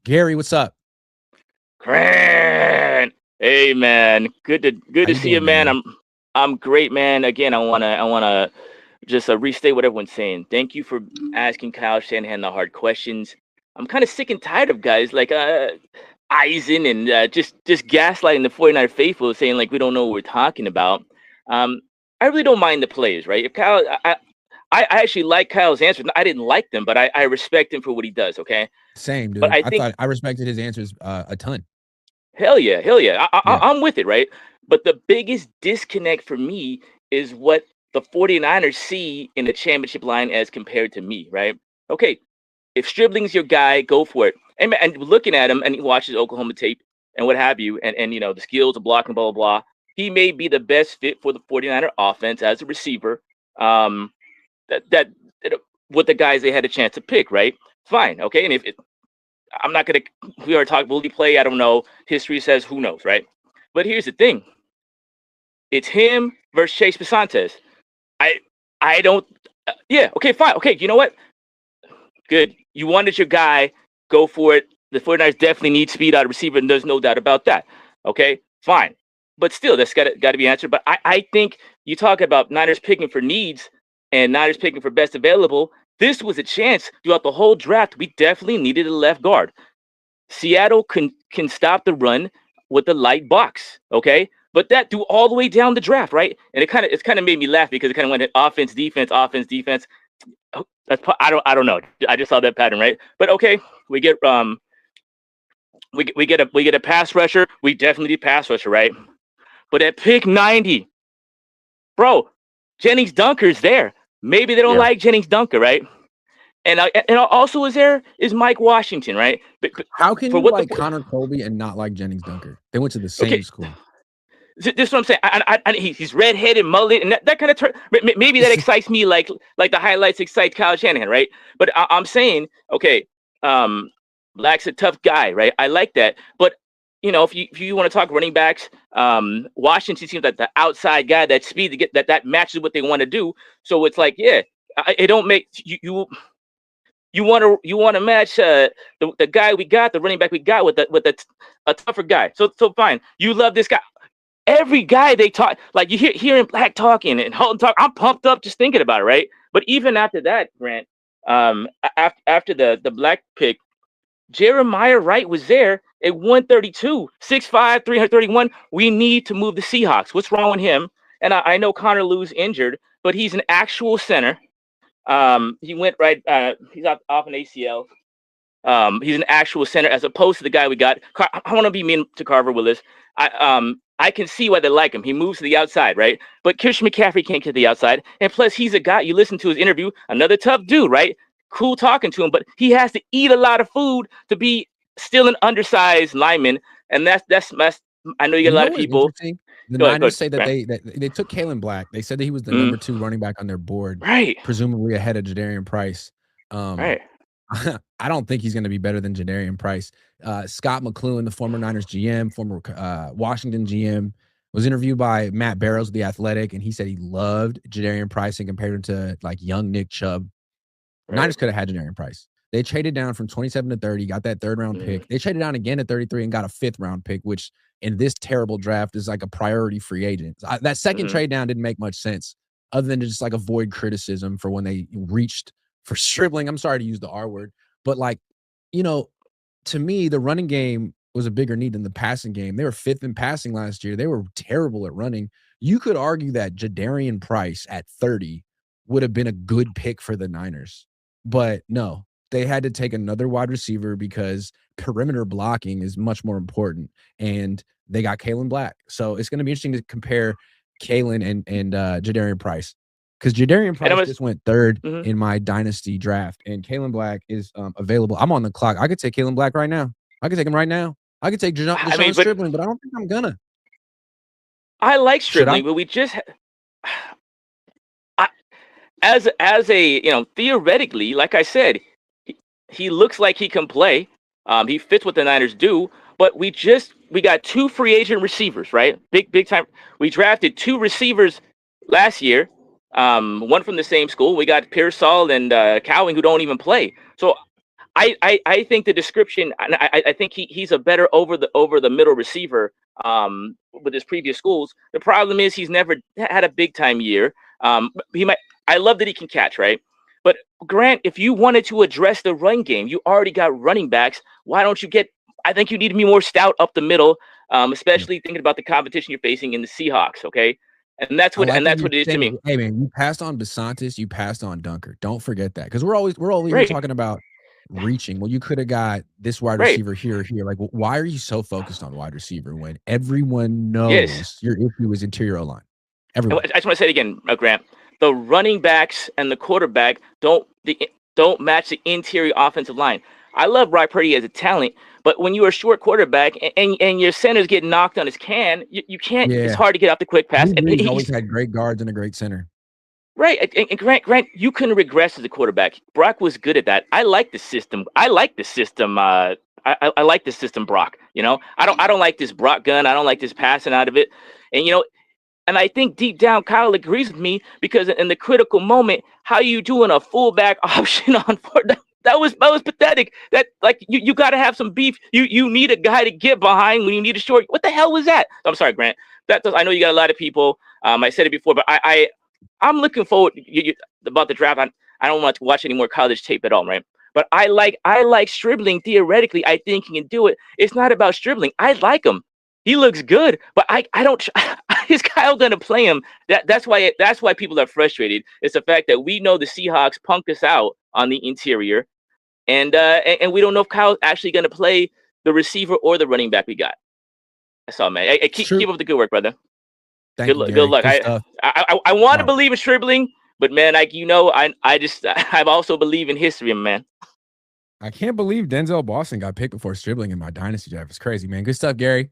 Gary, what's up? Grant. Hey man, good How to you see you, doing, man. man? I'm great, man. Again, I wanna just restate what everyone's saying. Thank you for asking Kyle Shanahan the hard questions. I'm kind of sick and tired of guys like Eisen and just gaslighting the 49er faithful, saying like we don't know what we're talking about. Um, I really don't mind the players, right? If Kyle, I actually like Kyle's answers. I didn't like them, but I respect him for what he does. Okay, Same, but dude. I I think thought I respected his answers a ton. hell yeah, hell yeah. Yeah, I'm with it, right? But the biggest disconnect for me is what the 49ers see in the championship line as compared to me, right? Okay, if Stribling's your guy, go for it. And looking at him and he watches Oklahoma tape and what have you, and the skills of blocking, blah, blah, blah, he may be the best fit for the 49er offense as a receiver. Um, that with the guys they had a chance to pick, right? Fine, okay. And if I'm not gonna. We are talking. Will he play? I don't know. History says who knows, right? But here's the thing: it's him versus Chase Basantes. I I don't. Yeah. Okay. Fine. Okay. You know what? Good. You wanted your guy. Go for it. The 49ers definitely need speed out of receiver, and there's no doubt about that. Okay. Fine. But still, that's got to be answered. But I think you talk about Niners picking for needs and Niners picking for best available. This was a chance throughout the whole draft. We definitely needed a left guard. Seattle can stop the run with the light box, okay? But that threw all the way down the draft, right? And it's kind of made me laugh because it kind of went offense, defense, offense, defense. Oh, I don't know. I just saw that pattern, right? But okay, we get we get a pass rusher. We definitely need pass rusher, right? But at pick 90, bro, Jennings Dunker's there. Maybe they don't Yeah. like Jennings Dunker, right? And also is there is Mike Washington, right? But how can for you what the like Connor Colby and not like Jennings Dunker? They went to the same okay, school. this is what I'm saying. He's redheaded, mullet, and that kind of maybe that excites me, like the highlights excite Kyle Shanahan, right? But I'm saying, okay, um, Black's a tough guy, right? I like that, but if you want to talk running backs, Washington seems like the outside guy, that speed to get that matches what they want to do. So it's like, yeah, it don't make you want to match the guy we got, the running back we got with a tougher guy. So fine, you love this guy. Every guy they talk, like you hearing Black talking and Holton talk, I'm pumped up just thinking about it, right? But even after that, Grant, after the Black pick, Jeremiah Wright was there at 132, 6'5", 331. We need to move the Seahawks. What's wrong with him? And I know Connor Lew's injured, but he's an actual center. He went right. He's off an ACL. He's an actual center as opposed to the guy we got. I want to be mean to Carver Willis. I can see why they like him. He moves to the outside, right? But Christian McCaffrey can't get to the outside. And plus, he's a guy, you listen to his interview, another tough dude, right? Cool talking to him, but he has to eat a lot of food to be still an undersized lineman. And that's I know you get You a lot know of what's people. interesting? The Go Niners ahead, say that Grant. they took Kalen Black. They said that he was the Mm, number 2 running back on their board, right, presumably ahead of Jadarian Price. Um, right. I don't think he's going to be better than Jadarian Price. Scott McCloughan, the former Niners GM, former Washington GM, was interviewed by Matt Barrows of The Athletic, and he said he loved Jadarian Price and compared him to like young Nick Chubb. Right. Niners could have had Jadarian Price. They traded down from 27 to 30, got that third round Mm, pick. They traded down again at 33 and got a fifth round pick, which in this terrible draft is like a priority free agent. That second mm-hmm. trade down didn't make much sense other than to just like avoid criticism for when they reached for Stribling. I'm sorry to use the R word, but like, you know, to me, the running game was a bigger need than the passing game. They were fifth in passing last year. They were terrible at running. You could argue that Jadarian Price at 30 would have been a good pick for the Niners. But no, they had to take another wide receiver because perimeter blocking is much more important. And they got Kalen Black. So it's going to be interesting to compare Kalen and Jadarian Price. Because Jadarian And I Price was. just went third Mhm. in my dynasty draft, and Kalen Black is available. I'm on the clock. I could take Kalen Black right now. I could take him right now. I could take I Deshaun mean, but Stribling, but I don't think I'm gonna. I like Should I? Stribling, but we just I, as a theoretically, like I said, he, he looks like he can play. He fits what the Niners do, but we got two free agent receivers, right? Big time. We drafted two receivers last year. One from the same school. We got Pearsall and Cowing who don't even play. So I think the description. I think he's a better over the middle receiver. With his previous schools, the problem is he's never had a big time year. He might. I love that he can catch, right? But Grant, if you wanted to address the run game, you already got running backs. Why don't you get? I think you need to be more stout up the middle, Yeah. especially thinking about the competition you're facing in the Seahawks. Okay, and that's I what like that you're it is to me. saying, hey man, you passed on DeSantis, you passed on Dunker. Don't forget that because we're all here Right, talking about reaching. Well, you could have got this wide right. receiver here or here. Like, why are you so focused on wide receiver when everyone Yes. knows your issue is interior line? Everyone. I just want to say it again, Grant. The running backs and the quarterback don't match the interior offensive line. I love Brock Purdy as a talent, but when you're a short quarterback and your center's getting knocked on his can, you can't. It's Yeah, hard to get off the quick pass. Drew And Brees always he's had great guards and a great center. right. And Grant, you couldn't regress as a quarterback. Brock was good at that. I like the system. I like the system. I like the system, Brock. I don't like this Brock gun. I don't like this passing out of it. And and I think deep down, Kyle agrees with me because in the critical moment, how you doing a fullback option on fourth? That was pathetic. That like you got to have some beef. You need a guy to get behind when you need a short. What the hell was that? I'm sorry, Grant. I know you got a lot of people. I said it before, but I'm looking forward about the draft. I don't want to watch any more college tape at all, right? But I like Stribling theoretically. I think he can do it. It's not about Stribling. I like him. He looks good, but I don't. Is Kyle gonna play him? That's why people are frustrated. It's the fact that we know the Seahawks punked us out on the interior, and we don't know if Kyle's actually gonna play the receiver or the running back we got. That's all, man. It's Keep true. up the good work, brother. Thank you, Good Gary. luck. Good stuff. I want to Oh, believe in Stribling, but man, I just I also believe in history, man. I can't believe Denzel Boston got picked before Stribling in my dynasty draft. It's crazy, man. Good stuff, Gary.